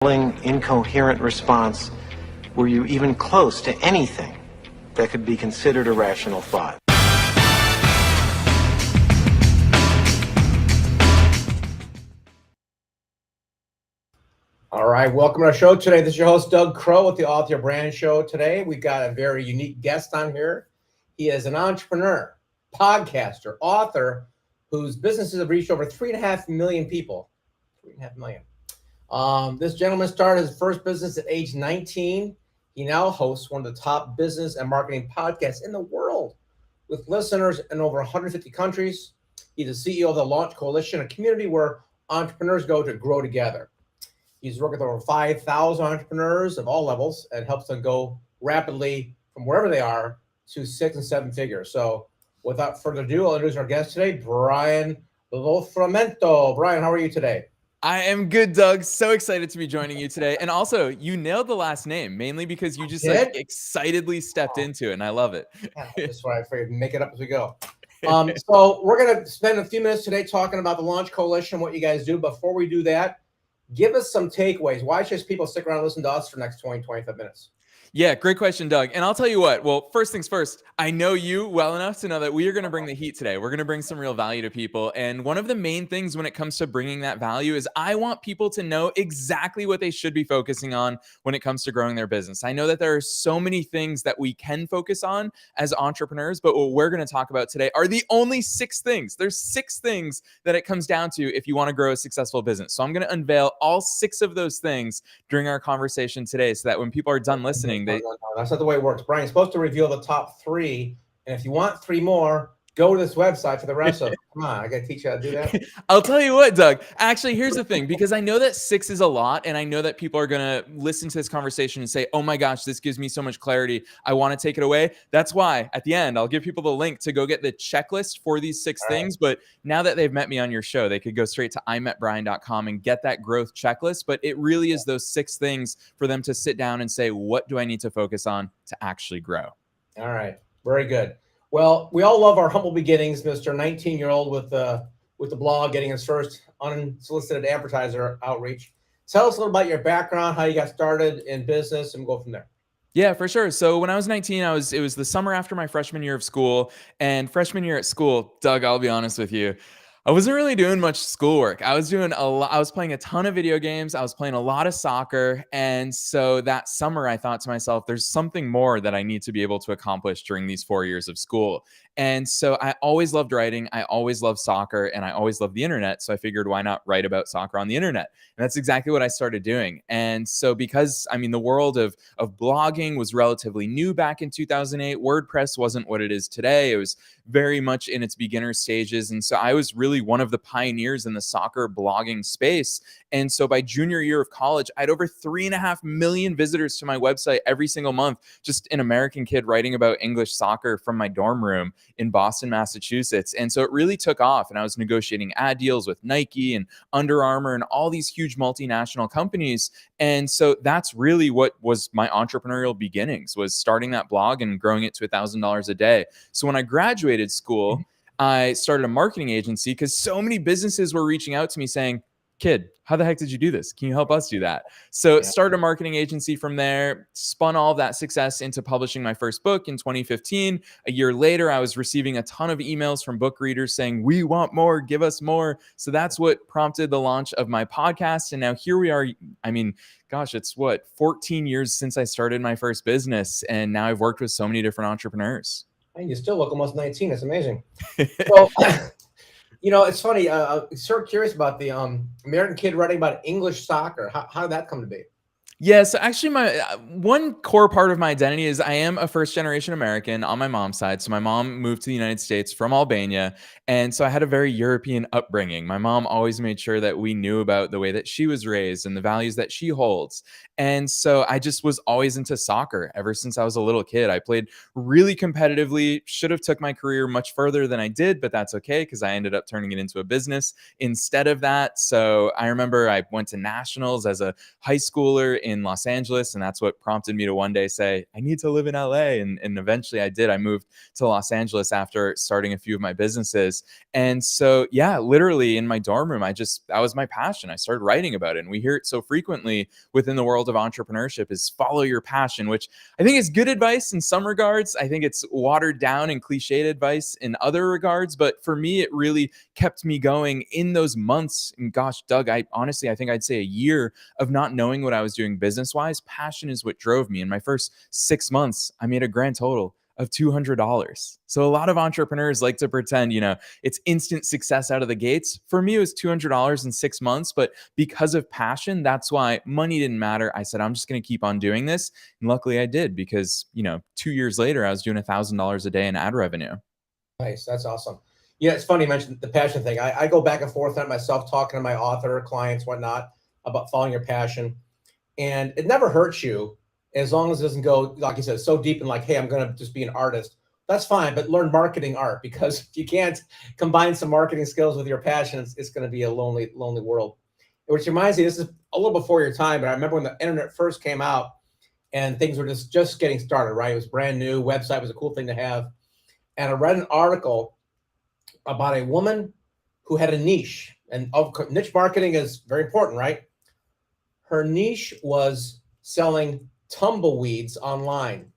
Incoherent response were you even close to anything that could be considered a rational thought? All right, welcome to our show today. This is your host, Doug Crow, with the Author Your Brand Show. Today, we've got a very unique guest on here. He is an entrepreneur, podcaster, author, whose businesses have reached over 3.5 million people. 3.5 million. This gentleman started his first business at age 19. He now hosts one of the top business and marketing podcasts in the world with listeners in over 150 countries. He's the CEO of the Launch Coalition, a community where entrepreneurs go to grow together. He's worked with over 5,000 entrepreneurs of all levels and helps them go rapidly from wherever they are to 6 and 7 figures. So without further ado, I'll introduce our guest today, Brian Lofrumento. Brian, how are you today? I am good, Doug. So excited to be joining you today. And also, you nailed the last name, mainly because you just like excitedly stepped into it, and I love it. Yeah, that's why I figured make it up as we go. So we're going to spend a few minutes today talking about the Launch Coalition, what you guys do. Before we do that, give us some takeaways. Why should people stick around and listen to us for the next 20, 25 minutes? Yeah, great question, Doug. And I'll tell you what, well, first things first, I know you well enough to know that we are going to bring the heat today. We're going to bring some real value to people. And one of the main things when it comes to bringing that value is I want people to know exactly what they should be focusing on when it comes to growing their business. I know that there are so many things that we can focus on as entrepreneurs, but what we're going to talk about today are the only 6 things. There's 6 things that it comes down to if you want to grow a successful business. So I'm going to unveil all 6 of those things during our conversation today so that when people are done listening, that's not the way it works. Brian's supposed to reveal the top 3, and if you want 3 more, go to this website for the rest of them. Come on, I got to teach you how to do that. I'll tell you what, Doug. Actually, here's the thing, because I know that 6 is a lot, and I know that people are going to listen to this conversation and say, oh my gosh, this gives me so much clarity. I want to take it away. That's why at the end, I'll give people the link to go get the checklist for these 6 things. But now that they've met me on your show, they could go straight to imetbrian.com and get that growth checklist. But it really is those 6 things for them to sit down and say, what do I need to focus on to actually grow? All right. Very good. Well, we all love our humble beginnings, Mr. 19-year-old with the blog, getting his first unsolicited advertiser outreach. Tell us a little about your background, how you got started in business, and we'll go from there. Yeah, for sure. So when I was 19, it was the summer after my freshman year of school. And freshman year at school, Doug, I'll be honest with you, I wasn't really doing much schoolwork. I was playing a ton of video games. I was playing a lot of soccer. And so that summer, I thought to myself, there's something more that I need to be able to accomplish during these 4 years of school. And so I always loved writing. I always loved soccer, and I always loved the internet. So I figured, why not write about soccer on the internet? And that's exactly what I started doing. And so because, the world of blogging was relatively new back in 2008, WordPress wasn't what it is today. It was very much in its beginner stages. And so I was really one of the pioneers in the soccer blogging space. And so by junior year of college, I had over 3.5 million visitors to my website every single month, just an American kid writing about English soccer from my dorm room in Boston, Massachusetts. And so it really took off. And I was negotiating ad deals with Nike and Under Armour and all these huge multinational companies. And so that's really what was my entrepreneurial beginnings, was starting that blog and growing it to $1,000 a day. So when I graduated school, I started a marketing agency because so many businesses were reaching out to me saying, kid, how the heck did you do this? Can you help us do that? So started a marketing agency from there, spun all of that success into publishing my first book in 2015. A year later, I was receiving a ton of emails from book readers saying, we want more, give us more. So that's what prompted the launch of my podcast. And now here we are. Gosh, it's 14 years since I started my first business. And now I've worked with so many different entrepreneurs. And you still look almost 19. That's amazing. Well, it's funny. I'm sort of curious about the American kid writing about English soccer. How did that come to be? Yeah, so actually my one core part of my identity is I am a first generation American on my mom's side. So my mom moved to the United States from Albania. And so I had a very European upbringing. My mom always made sure that we knew about the way that she was raised and the values that she holds. And so I just was always into soccer ever since I was a little kid. I played really competitively, should have took my career much further than I did, but that's okay because I ended up turning it into a business instead of that. So I remember I went to nationals as a high schooler in Los Angeles, and that's what prompted me to one day say, I need to live in LA. And eventually I did. I moved to Los Angeles after starting a few of my businesses. And so, yeah, literally in my dorm room, that was my passion. I started writing about it. And we hear it so frequently within the world of entrepreneurship is follow your passion, which I think is good advice in some regards. I think it's watered down and cliched advice in other regards. But for me, it really kept me going in those months. And gosh, Doug, I think I'd say a year of not knowing what I was doing business-wise. Passion is what drove me. In my first 6 months, I made a grand total of $200. So a lot of entrepreneurs like to pretend, it's instant success out of the gates. For me, it was $200 in 6 months, but because of passion, that's why money didn't matter. I said, I'm just going to keep on doing this. And luckily I did, because, 2 years later, I was doing $1,000 a day in ad revenue. Nice. That's awesome. Yeah, it's funny you mentioned the passion thing. I go back and forth on myself, talking to my author clients, whatnot, about following your passion. And it never hurts you as long as it doesn't go, like you said, so deep and like, hey, I'm going to just be an artist. That's fine, but learn marketing art, because if you can't combine some marketing skills with your passion, it's going to be a lonely, lonely world. Which reminds me, this is a little before your time, but I remember when the internet first came out and things were just getting started, right? It was brand new. Website was a cool thing to have. And I read an article about a woman who had a niche, and niche marketing is very important, right? Her niche was selling tumbleweeds online.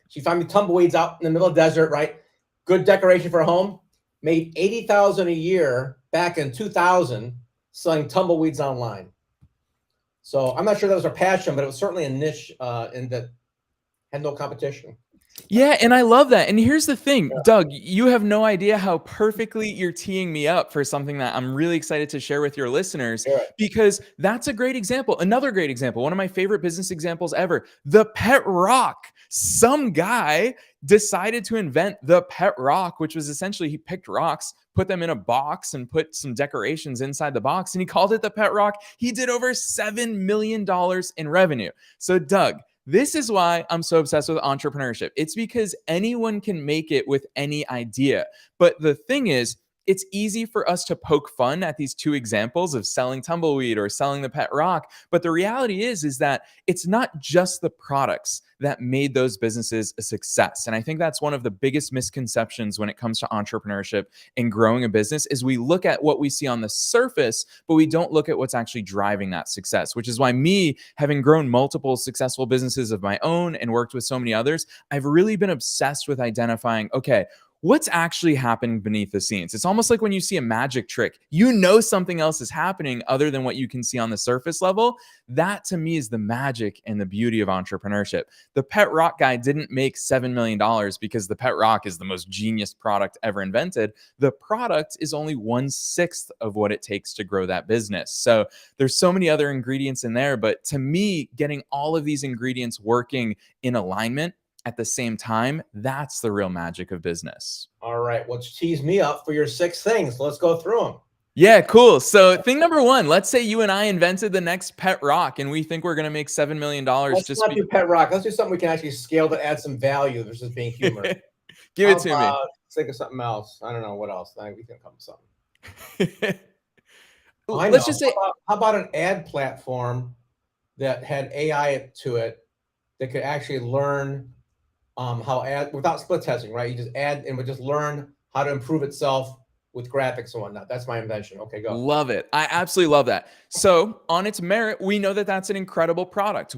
She found me tumbleweeds out in the middle of the desert, right? Good decoration for a home. Made $80,000 a year back in 2000 selling tumbleweeds online. So I'm not sure that was her passion, but it was certainly a niche in that had no competition. Yeah, and I love that. And here's the thing, Doug, you have no idea how perfectly you're teeing me up for something that I'm really excited to share with your listeners, because that's a great example. Another great example, one of my favorite business examples ever, the pet rock. Some guy decided to invent the pet rock, which was essentially he picked rocks, put them in a box, and put some decorations inside the box, and he called it the pet rock. He did over $7 million in revenue. So, Doug, this is why I'm so obsessed with entrepreneurship. It's because anyone can make it with any idea. But the thing is, it's easy for us to poke fun at these two examples of selling tumbleweed or selling the pet rock. But the reality is that it's not just the products that made those businesses a success. And I think that's one of the biggest misconceptions when it comes to entrepreneurship and growing a business is we look at what we see on the surface, but we don't look at what's actually driving that success, which is why me, having grown multiple successful businesses of my own and worked with so many others, I've really been obsessed with identifying, okay, what's actually happening beneath the scenes? It's almost like when you see a magic trick, something else is happening other than what you can see on the surface level. That to me is the magic and the beauty of entrepreneurship. The pet rock guy didn't make $7 million because the pet rock is the most genius product ever invented. The product is only 1/6 of what it takes to grow that business. So there's so many other ingredients in there, but to me, getting all of these ingredients working in alignment at the same time, that's the real magic of business. All right, well, tease me up for your 6 things. Let's go through them. Yeah, cool. So thing number 1, let's say you and I invented the next pet rock and we think we're going to make $7 million. Let's not do pet rock. Let's do something we can actually scale to add some value versus being humor. Give it to me. Let's think of something else. I don't know what else. I think we can come up with something. Let's just say, how about an ad platform that had AI to it that could actually learn how without split testing, right? You just add and would just learn how to improve itself with graphics and whatnot. That's my invention. Okay, go. Love it. I absolutely love that. So on its merit, we know that that's an incredible product.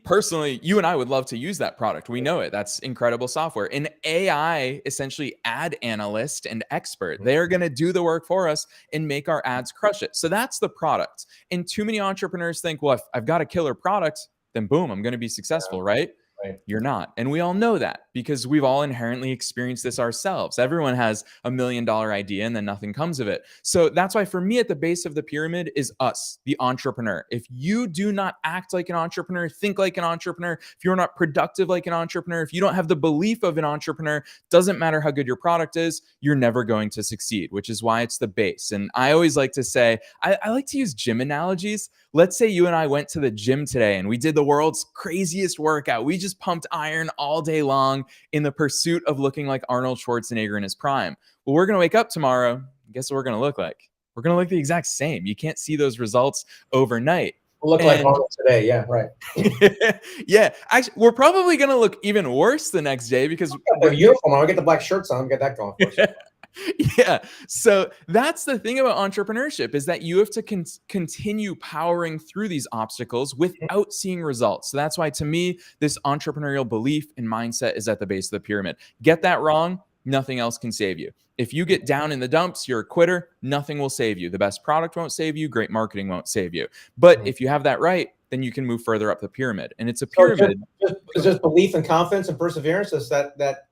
Personally, you and I would love to use that product. We know it. That's incredible software. An AI, essentially ad analyst and expert, they're going to do the work for us and make our ads crush it. So that's the product. And too many entrepreneurs think, well, if I've got a killer product, then boom, I'm going to be successful, right? Right. You're not. And we all know that because we've all inherently experienced this ourselves. Everyone has $1 million idea and then nothing comes of it. So that's why for me at the base of the pyramid is us, the entrepreneur. If you do not act like an entrepreneur, think like an entrepreneur, if you're not productive like an entrepreneur, if you don't have the belief of an entrepreneur, doesn't matter how good your product is, you're never going to succeed, which is why it's the base. And I always like to say, I like to use gym analogies. Let's say you and I went to the gym today and we did the world's craziest workout. We just pumped iron all day long in the pursuit of looking like Arnold Schwarzenegger in his prime. Well, we're going to wake up tomorrow. Guess what we're going to look like? We're going to look the exact same. You can't see those results overnight. Look like Arnold today. Yeah, right. Yeah, actually, we're probably gonna look even worse the next day because The uniform. I get the black shirts on. Get that going first. yeah. So that's the thing about entrepreneurship is that you have to continue powering through these obstacles without seeing results. So that's why, to me, this entrepreneurial belief and mindset is at the base of the pyramid. Get that wrong, nothing else can save you. If you get down in the dumps, you're a quitter, nothing will save you. The best product won't save you, great marketing won't save you. But if you have that right, then you can move further up the pyramid. And it's a pyramid. It's just belief and confidence and perseverance. Is that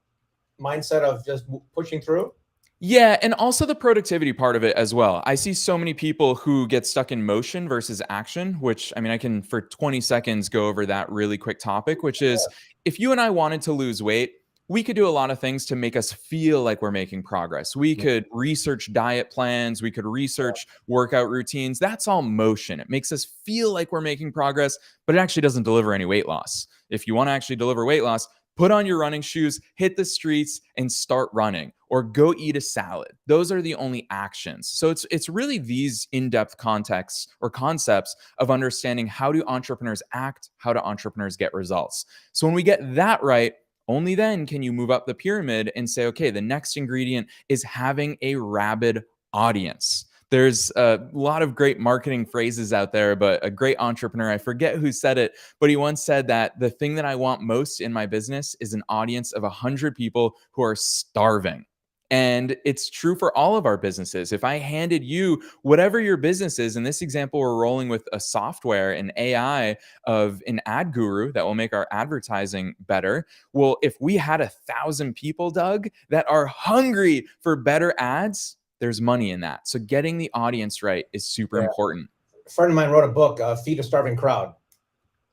mindset of just pushing through? Yeah, and also the productivity part of it as well. I see so many people who get stuck in motion versus action, which, I mean, I can for 20 seconds go over that really quick topic, which is if you and I wanted to lose weight, we could do a lot of things to make us feel like we're making progress. We could research diet plans, we could research workout routines. That's all motion. It makes us feel like we're making progress, but it actually doesn't deliver any weight loss. If you want to actually deliver weight loss, put on your running shoes, hit the streets, and start running, or go eat a salad. Those are the only actions. So it's really these in-depth contexts or concepts of understanding how do entrepreneurs act, how do entrepreneurs get results. So when we get that right, only then can you move up the pyramid and say, okay, the next ingredient is having a rabid audience. There's a lot of great marketing phrases out there, but a great entrepreneur, I forget who said it, but he once said that the thing that I want most in my business is an audience of 100 people who are starving. And it's true for all of our businesses. If I handed you whatever your business is, in this example, we're rolling with a software, an AI of an ad guru that will make our advertising better. Well, if we had 1,000 people, Doug, that are hungry for better ads, there's money in that. So getting the audience right is super important. A friend of mine wrote a book, Feed a Starving Crowd.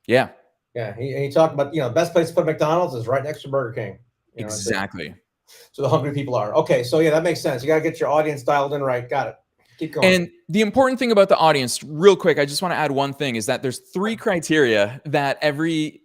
Yeah. Yeah. He talked about, the best place to put McDonald's is right next to Burger King. Exactly. So the hungry people are. Okay. So yeah, that makes sense. You got to get your audience dialed in right. Got it. Keep going. And the important thing about the audience, real quick, I just want to add one thing, is that there's 3 criteria that every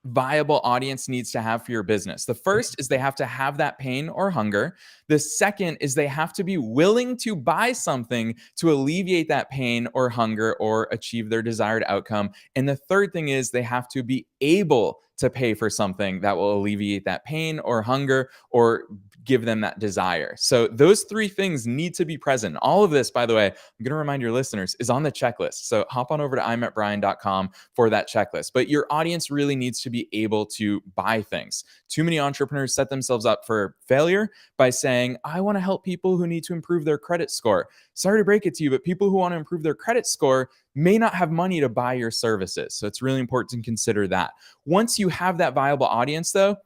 viable audience needs to have for your business. The first is they have to have that pain or hunger. The second is they have to be willing to buy something to alleviate that pain or hunger or achieve their desired outcome. And the third thing is they have to be able to pay for something that will alleviate that pain or hunger or give them that desire. So those 3 things need to be present. All of this, by the way, I'm going to remind your listeners, is on the checklist. So hop on over to imetbrian.com for that checklist. But your audience really needs to be able to buy things. Too many entrepreneurs set themselves up for failure by saying, I want to help people who need to improve their credit score. Sorry to break it to you, but people who want to improve their credit score may not have money to buy your services. So it's really important to consider that. Once you have that viable audience, though,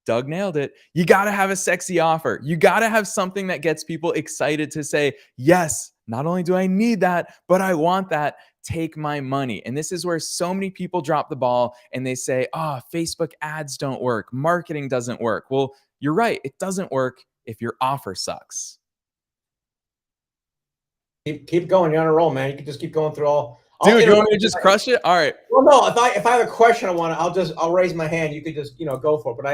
Doug nailed it. You got to have a sexy offer. You got to have something that gets people excited to say, yes, not only do I need that, but I want that. Take my money. And this is where so many people drop the ball and they say, Facebook ads don't work. Marketing doesn't work. Well, you're right. It doesn't work if your offer sucks. Keep going. You're on a roll, man. You can just keep going through all. Dude, you want me to just crush it? All right. Well, no. If I have a question, I'll raise my hand. You could just go for it. But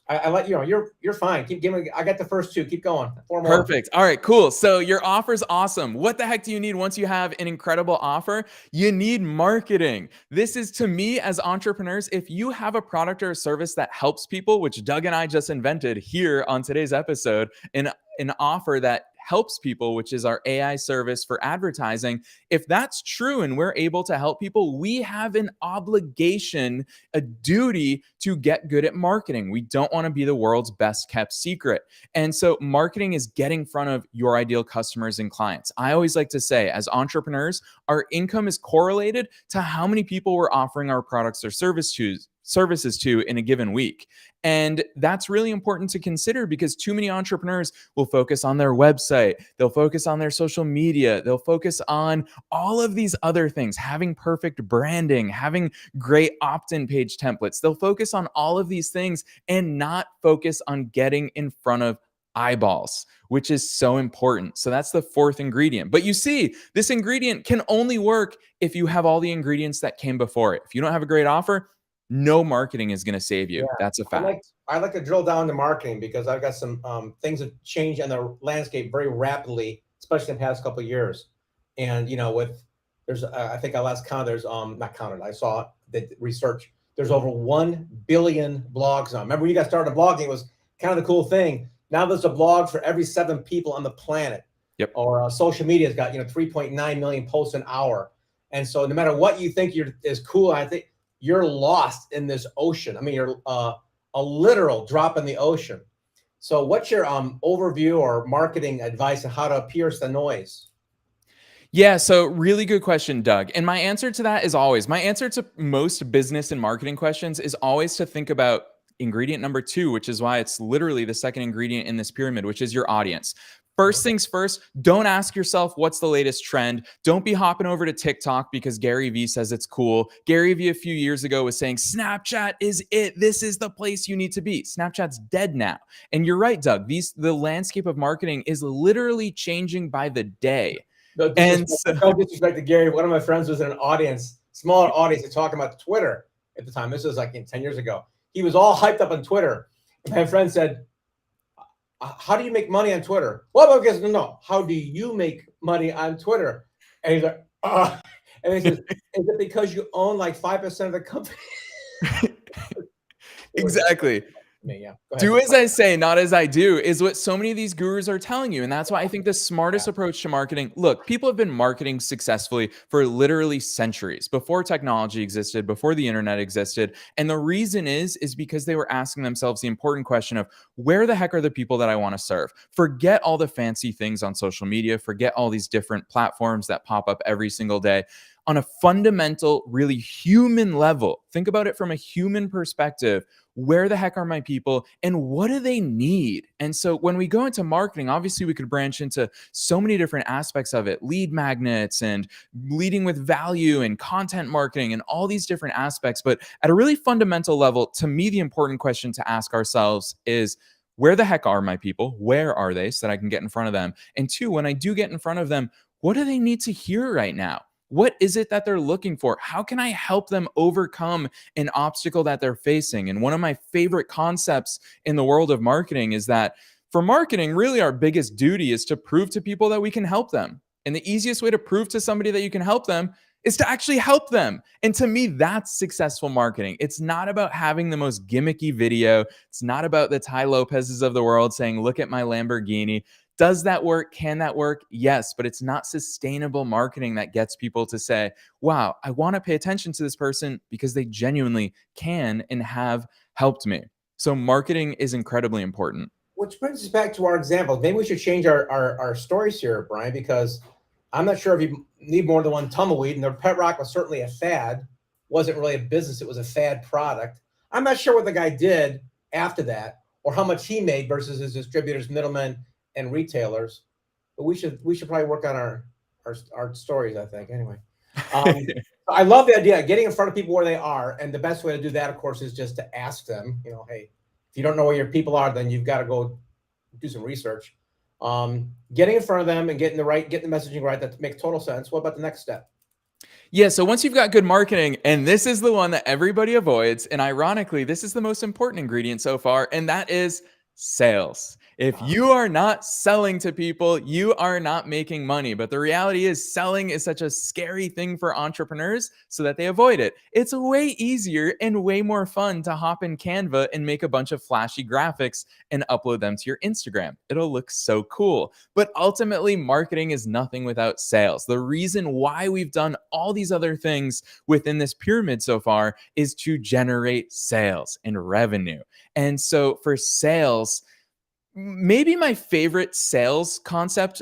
I let you know you're fine. Keep giving. I got the first 2. Keep going. 4 more. Perfect. All right, cool. So your offer's awesome. What the heck do you need once you have an incredible offer? You need marketing. This is, to me, as entrepreneurs, if you have a product or a service that helps people, which Doug and I just invented here on today's episode, an offer that helps people, which is our AI service for advertising. If that's true and we're able to help people, we have an obligation, a duty to get good at marketing. We don't want to be the world's best kept secret. And so marketing is getting in front of your ideal customers and clients. I always like to say, as entrepreneurs, our income is correlated to how many people we're offering our products or services to in a given week. And that's really important to consider because too many entrepreneurs will focus on their website. They'll focus on their social media. They'll focus on all of these other things, having perfect branding, having great opt-in page templates. They'll focus on all of these things and not focus on getting in front of eyeballs, which is so important. So that's the 4th ingredient. But you see, this ingredient can only work if you have all the ingredients that came before it. If you don't have a great offer, no marketing is going to save you. Yeah. That's a fact. I like to drill down to marketing because I've got some things that change in the landscape very rapidly, especially in the past couple of years. And with There's, I think I last counted, there's, not counted, I saw the research. There's over 1 billion blogs now. Remember when you guys started blogging, it was kind of the cool thing. Now there's a blog for every 7 people on the planet. Yep. Or social media's got, 3.9 million posts an hour. And so no matter what you think is cool, I think you're lost in this ocean. I mean, you're a literal drop in the ocean. So what's your overview or marketing advice on how to pierce the noise? Yeah, so really good question, Doug. And my answer to that is always, my answer to most business and marketing questions is always to think about ingredient number 2, which is why it's literally the second ingredient in this pyramid, which is your audience. First things first, don't ask yourself what's the latest trend. Don't be hopping over to TikTok because Gary Vee says it's cool. Gary Vee a few years ago was saying, Snapchat is it. This is the place you need to be. Snapchat's dead now. And you're right, Doug. The landscape of marketing is literally changing by the day. No disrespect to Gary. One of my friends was in an audience, smaller audience, talking about Twitter at the time. This was like 10 years ago. He was all hyped up on Twitter. And my friend said, how do you make money on Twitter? Well, because no. How do you make money on Twitter? And he's like, and he says, is it because you own like 5% of the company? Exactly. Yeah. Do as I say, not as I do, is what so many of these gurus are telling you. And that's why I think the smartest approach to marketing, look, people have been marketing successfully for literally centuries, before technology existed, before the internet existed. And the reason is because they were asking themselves the important question of, where the heck are the people that I want to serve? Forget all the fancy things on social media, forget all these different platforms that pop up every single day. On a fundamental, really human level, think about it from a human perspective. Where the heck are my people and what do they need? And so when we go into marketing, obviously we could branch into so many different aspects of it, lead magnets and leading with value and content marketing and all these different aspects. But at a really fundamental level, to me, the important question to ask ourselves is, where the heck are my people? Where are they so that I can get in front of them? And 2, when I do get in front of them, what do they need to hear right now? What is it that they're looking for? How can I help them overcome an obstacle that they're facing? And one of my favorite concepts in the world of marketing is that for marketing, really our biggest duty is to prove to people that we can help them. And the easiest way to prove to somebody that you can help them is to actually help them. And to me, that's successful marketing. It's not about having the most gimmicky video. It's not about the Tai Lopez's of the world saying, look at my Lamborghini. Does that work? Can that work? Yes, but it's not sustainable marketing that gets people to say, wow, I want to pay attention to this person because they genuinely can and have helped me. So marketing is incredibly important. Which brings us back to our example. Maybe we should change our stories here, Brian, because I'm not sure if you need more than one tumbleweed, and the pet rock was certainly a fad. Wasn't really a business, it was a fad product. I'm not sure what the guy did after that or how much he made versus his distributors, middlemen, and retailers, but we should probably work on our stories, I think. Anyway, I love the idea of getting in front of people where they are, and the best way to do that, of course, is just to ask them. Hey, if you don't know where your people are, then you've got to go do some research. Getting in front of them and getting the messaging right, that makes total sense. What about the next step? Yeah, so once you've got good marketing, and this is the one that everybody avoids, and ironically, this is the most important ingredient so far, and that is sales. If you are not selling to people, you are not making money. But the reality is selling is such a scary thing for entrepreneurs so that they avoid it. It's way easier and way more fun to hop in Canva and make a bunch of flashy graphics and upload them to your Instagram. It'll look so cool. But ultimately, marketing is nothing without sales. The reason why we've done all these other things within this pyramid so far is to generate sales and revenue. And so for sales, maybe my favorite sales concept,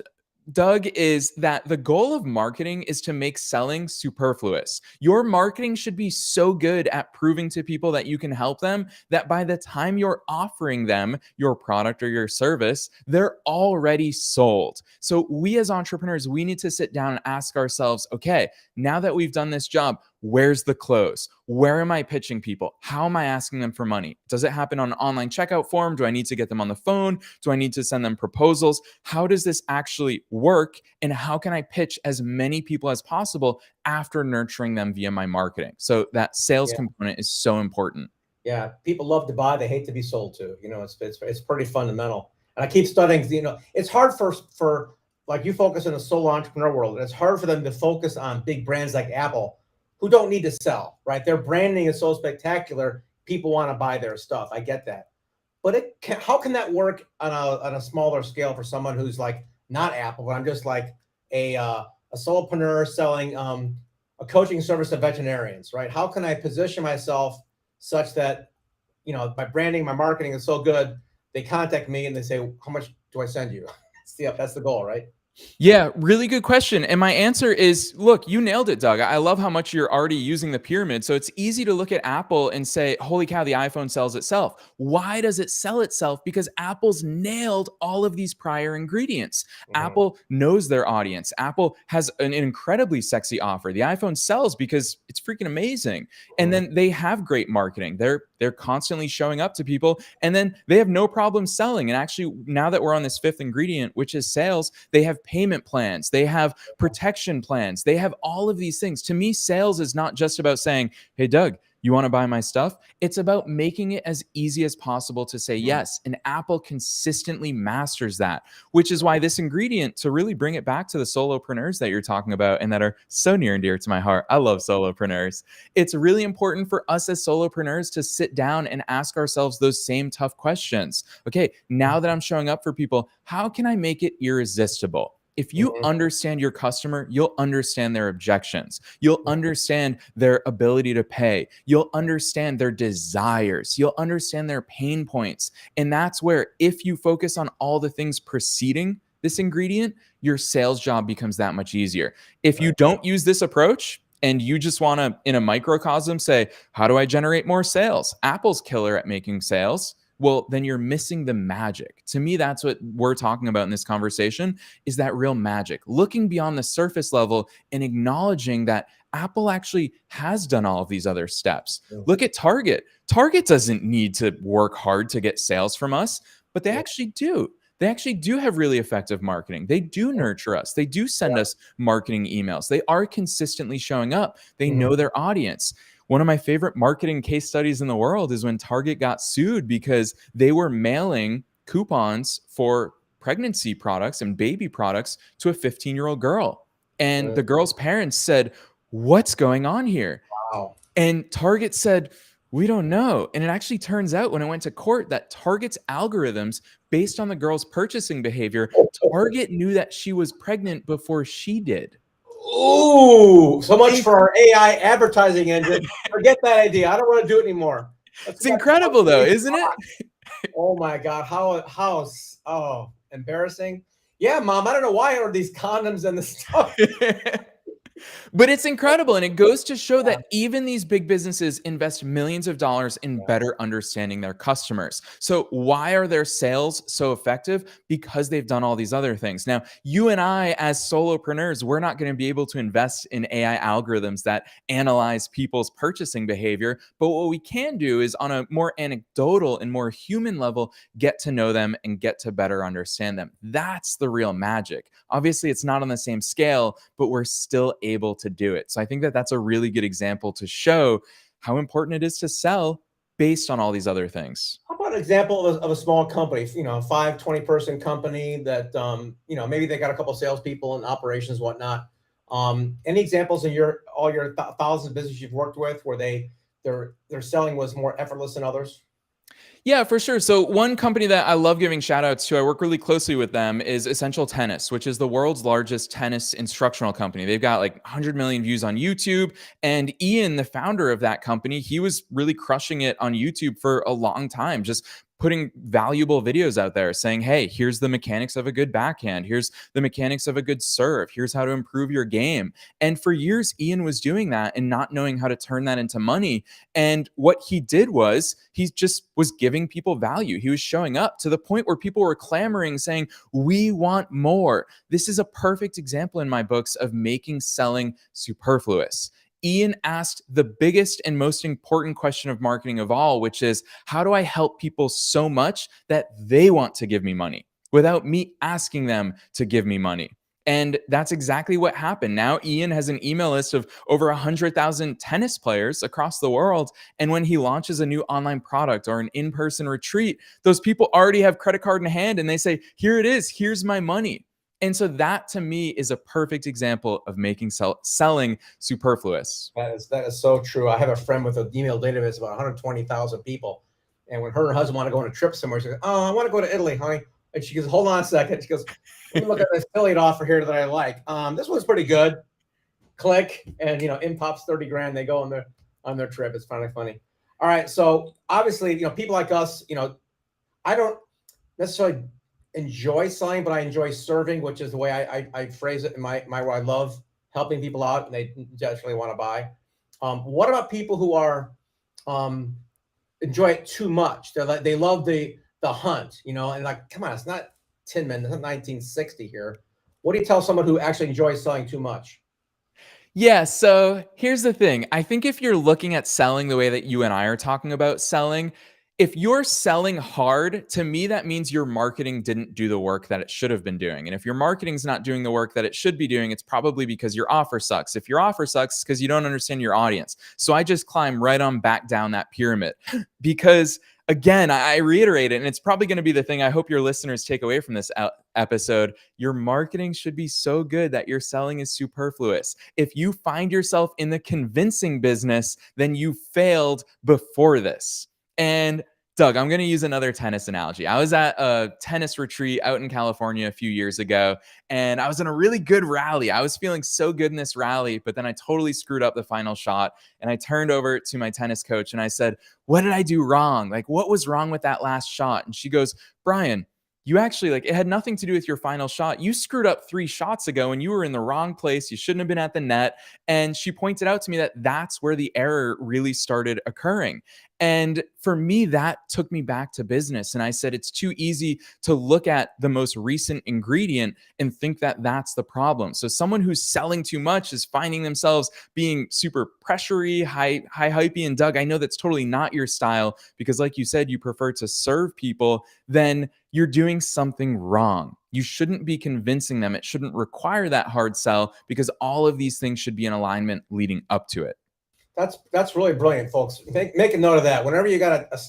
Doug, is that the goal of marketing is to make selling superfluous. Your marketing should be so good at proving to people that you can help them that by the time you're offering them your product or your service, they're already sold. So we as entrepreneurs, we need to sit down and ask ourselves, okay, now that we've done this job, where's the close? Where am I pitching people? How am I asking them for money? Does it happen on an online checkout form? Do I need to get them on the phone? Do I need to send them proposals? How does this actually work? And how can I pitch as many people as possible after nurturing them via my marketing? So that sales component is so important. Yeah, people love to buy, they hate to be sold to. It's pretty fundamental. And I keep studying, it's hard for like you focus in the solo entrepreneur world, and it's hard for them to focus on big brands like Apple, who don't need to sell, right? Their branding is so spectacular, people want to buy their stuff. I get that, but how can that work on a smaller scale for someone who's like not Apple, but I'm just like a solopreneur selling a coaching service to veterinarians, right? How can I position myself such that, you know, my branding, my marketing is so good, they contact me and they say, how much do I send you? That's the goal, right? Yeah, really good question. And my answer is, look, you nailed it, Doug. I love how much you're already using the pyramid. So it's easy to look at Apple and say, holy cow, the iPhone sells itself. Why does it sell itself? Because Apple's nailed all of these prior ingredients. Apple knows their audience. Apple has an incredibly sexy offer. The iPhone sells because it's freaking amazing. And then they have great marketing. They're constantly showing up to people, and then they have no problem selling. And actually, now that we're on this fifth ingredient, which is sales, they have payment plans, they have protection plans, they have all of these things. To me, sales is not just about saying, hey, Doug, you want to buy my stuff? It's about making it as easy as possible to say yes. And Apple consistently masters that, which is why this ingredient, to really bring it back to the solopreneurs that you're talking about and that are so near and dear to my heart. I love solopreneurs. It's really important for us as solopreneurs to sit down and ask ourselves those same tough questions. Okay, now that I'm showing up for people, how can I make it irresistible? If you understand your customer, you'll understand their objections. You'll understand their ability to pay. You'll understand their desires. You'll understand their pain points. And that's where, if you focus on all the things preceding this ingredient, your sales job becomes that much easier. If you don't use this approach, and you just want to, in a microcosm, say, how do I generate more sales? Apple's killer at making sales. Well, then you're missing the magic. To me, that's what we're talking about in this conversation, is that real magic. Looking beyond the surface level and acknowledging that Apple actually has done all of these other steps. Look at Target. Target doesn't need to work hard to get sales from us, but they actually do. They actually do have really effective marketing. They do nurture us. They do send us marketing emails. They are consistently showing up. They know their audience. One of my favorite marketing case studies in the world is when Target got sued because they were mailing coupons for pregnancy products and baby products to a 15-year-old girl. And the girl's parents said, what's going on here? Wow. And Target said, we don't know. And it actually turns out, when it went to court, that Target's algorithms, based on the girl's purchasing behavior, Target knew that she was pregnant before she did. Ooh, so much for our AI advertising engine. Forget that idea. I don't want to do it anymore. It's incredible, though, isn't it? Oh my God. How embarrassing. Yeah, Mom, I don't know why I ordered these condoms and this stuff. But it's incredible. And it goes to show that even these big businesses invest millions of dollars in better understanding their customers. So why are their sales so effective? Because they've done all these other things. Now, you and I, as solopreneurs, we're not going to be able to invest in AI algorithms that analyze people's purchasing behavior. But what we can do is, on a more anecdotal and more human level, get to know them and get to better understand them. That's the real magic. Obviously, it's not on the same scale, but we're still able to do it. So I think that that's a really good example to show how important it is to sell based on all these other things. How about an example of a small company, 20 person company that, maybe they got a couple of salespeople and operations, whatnot. Any examples in all your thousands of businesses you've worked with where their selling was more effortless than others? Yeah, for sure. So one company that I love giving shout outs to, I work really closely with them, is Essential Tennis, which is the world's largest tennis instructional company. They've got like 100 million views on YouTube. And Ian, the founder of that company, he was really crushing it on YouTube for a long time, just putting valuable videos out there saying, hey, here's the mechanics of a good backhand. Here's the mechanics of a good serve. Here's how to improve your game. And for years, Ian was doing that and not knowing how to turn that into money. And what he did was he just was giving people value. He was showing up to the point where people were clamoring, saying, we want more. This is a perfect example in my books of making selling superfluous. Ian asked the biggest and most important question of marketing of all, which is, how do I help people so much that they want to give me money without me asking them to give me money? And that's exactly what happened. Now, Ian has an email list of over 100,000 tennis players across the world. And when he launches a new online product or an in-person retreat, those people already have credit card in hand and they say, here it is, here's my money. And so that to me is a perfect example of making selling superfluous. That is so true. I have a friend with an email database of about 120,000 people. And when her and her husband want to go on a trip somewhere, she goes, "Oh, I want to go to Italy, honey." And she goes, "Hold on a second." She goes, "Let me look at this affiliate offer here that I like. This one's pretty good." Click, and in pops 30 grand. They go on their trip. It's kind of funny. All right. So obviously, people like us, I don't necessarily enjoy selling, but I enjoy serving, which is the way I phrase it in my where I love helping people out and they naturally want to buy. What about people who are enjoy it too much? They love the hunt, and like, come on, it's not Tin Man, it's not 1960 here. What do you tell someone who actually enjoys selling too much? Yeah, so here's the thing. I think if you're looking at selling the way that you and I are talking about selling, if you're selling hard, to me, that means your marketing didn't do the work that it should have been doing. And if your marketing's not doing the work that it should be doing, it's probably because your offer sucks. If your offer sucks, it's because you don't understand your audience. So I just climb right on back down that pyramid because again, I reiterate it, and it's probably going to be the thing I hope your listeners take away from this episode. Your marketing should be so good that your selling is superfluous. If you find yourself in the convincing business, then you failed before this. And Doug, I'm going to use another tennis analogy. I was at a tennis retreat out in California a few years ago, and I was in a really good rally. I was feeling so good in this rally, but then I totally screwed up the final shot. And I turned over to my tennis coach and I said, "What did I do wrong? Like, what was wrong with that last shot?" And she goes, "Brian, you actually, it had nothing to do with your final shot. You screwed up 3 shots ago and you were in the wrong place. You shouldn't have been at the net." And she pointed out to me that that's where the error really started occurring. And for me, that took me back to business. And I said, it's too easy to look at the most recent ingredient and think that that's the problem. So someone who's selling too much is finding themselves being super pressury, high hypey. And Doug, I know that's totally not your style because like you said, you prefer to serve people. Then you're doing something wrong. You shouldn't be convincing them. It shouldn't require that hard sell because all of these things should be in alignment leading up to it. That's really brilliant, folks. Make a note of that. Whenever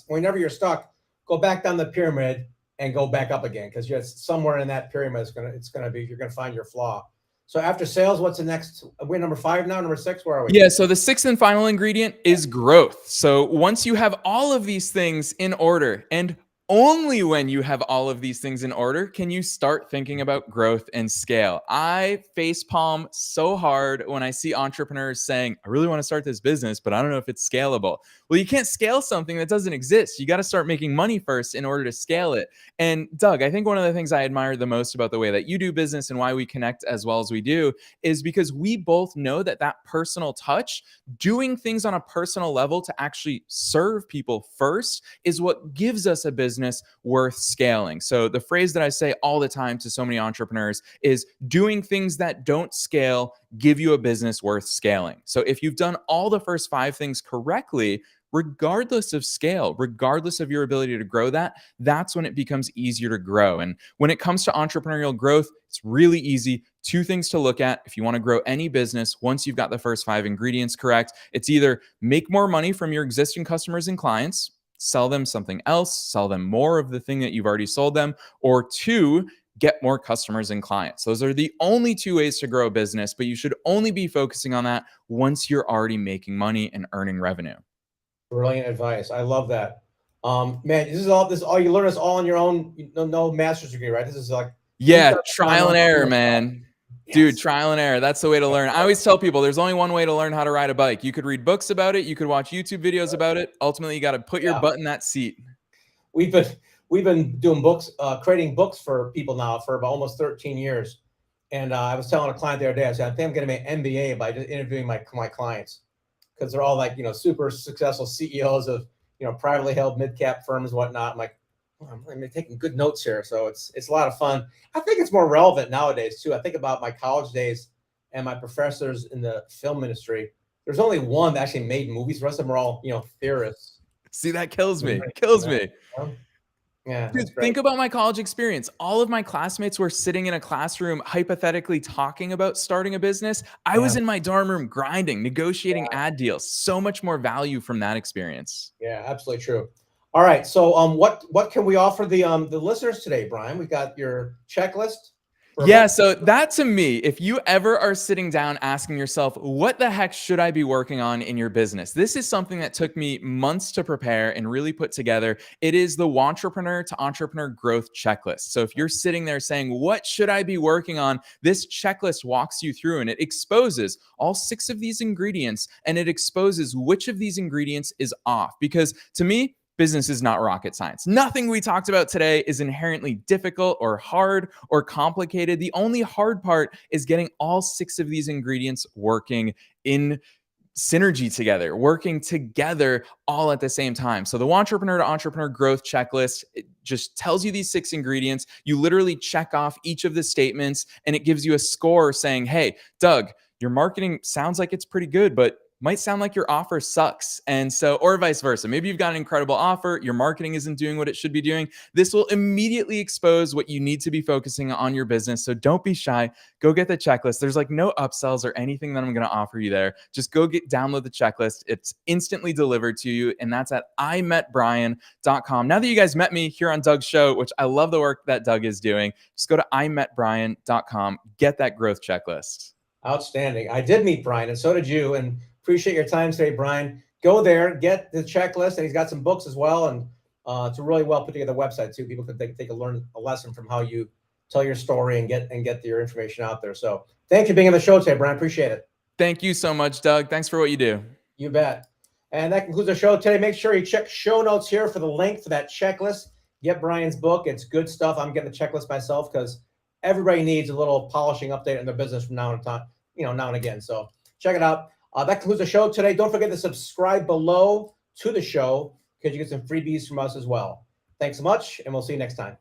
whenever you're stuck, go back down the pyramid and go back up again because you're somewhere in that pyramid. You're gonna find your flaw. So after sales, what's the next? We're number 5 now. Number 6. Where are we? Yeah. So the 6th and final ingredient is growth. So once you have all of these things in order, and only when you have all of these things in order can you start thinking about growth and scale. I facepalm so hard when I see entrepreneurs saying, "I really want to start this business, but I don't know if it's scalable." Well, you can't scale something that doesn't exist. You got to start making money first in order to scale it. And Doug, I think one of the things I admire the most about the way that you do business and why we connect as well as we do is because we both know that personal touch, doing things on a personal level to actually serve people first, is what gives us a business worth scaling. So the phrase that I say all the time to so many entrepreneurs is doing things that don't scale give you a business worth scaling. So if you've done all the first 5 things correctly, regardless of scale, regardless of your ability to grow that's when it becomes easier to grow. And when it comes to entrepreneurial growth, it's really easy. 2 things to look at if you want to grow any business. Once you've got the first 5 ingredients correct, it's either make more money from your existing customers and clients, sell them something else, sell them more of the thing that you've already sold them, or 2, get more customers and clients. Those are the only 2 ways to grow a business, but you should only be focusing on that once you're already making money and earning revenue. Brilliant advice. I love that. Man, this is all you learn is all on your own. No master's degree, right? This is like Trial and error, man. Yes. Dude, trial and error. That's the way to learn. I always tell people there's only one way to learn how to ride a bike. You could read books about it. You could watch YouTube videos about it. Ultimately, you got to put your butt in that seat. We've been doing books, creating books for people now for about almost 13 years. And I was telling a client the other day, I said, I think I'm going to make an MBA by just interviewing my clients because they're all like, super successful CEOs of, privately held mid-cap firms and whatnot. I'm like, I'm taking good notes here. So it's a lot of fun. I think it's more relevant nowadays too. I think about my college days and my professors in the film industry. There's only one that actually made movies. The rest of them are all, theorists. See, that kills me. Kills me. Yeah. Dude, think about my college experience. All of my classmates were sitting in a classroom, hypothetically talking about starting a business. I was in my dorm room grinding, negotiating ad deals. So much more value from that experience. Yeah, absolutely true. All right. So what can we offer the listeners today, Brian? We got your checklist. Yeah, so that to me, if you ever are sitting down asking yourself, what the heck should I be working on in your business? This is something that took me months to prepare and really put together. It is the Wantrepreneur to Entrepreneur Growth Checklist. So if you're sitting there saying, what should I be working on? This checklist walks you through and it exposes all 6 of these ingredients and it exposes which of these ingredients is off. Because to me, business is not rocket science. Nothing we talked about today is inherently difficult or hard or complicated. The only hard part is getting all 6 of these ingredients working in synergy together, working together all at the same time. So the Wantrepreneur to Entrepreneur Growth Checklist, it just tells you these 6 ingredients. You literally check off each of the statements and it gives you a score saying, hey, Doug, your marketing sounds like it's pretty good, but might sound like your offer sucks. And so, or vice versa. Maybe you've got an incredible offer, your marketing isn't doing what it should be doing. This will immediately expose what you need to be focusing on your business. So don't be shy. Go get the checklist. There's like no upsells or anything that I'm going to offer you there. Just go download the checklist. It's instantly delivered to you. And that's at imetbrian.com. Now that you guys met me here on Doug's show, which I love the work that Doug is doing, just go to imetbrian.com, get that growth checklist. Outstanding. I did meet Brian and so did you. And appreciate your time today, Brian. Go there, get the checklist, and he's got some books as well. And it's a really well put together website too. People can learn a lesson from how you tell your story and get your information out there. So thank you for being on the show today, Brian. Appreciate it. Thank you so much, Doug. Thanks for what you do. You bet. And that concludes our show today. Make sure you check show notes here for the link for that checklist. Get Brian's book. It's good stuff. I'm getting the checklist myself because everybody needs a little polishing update in their business from now and again. So check it out. That concludes the show today. Don't forget to subscribe below to the show because you get some freebies from us as well. Thanks so much, and we'll see you next time.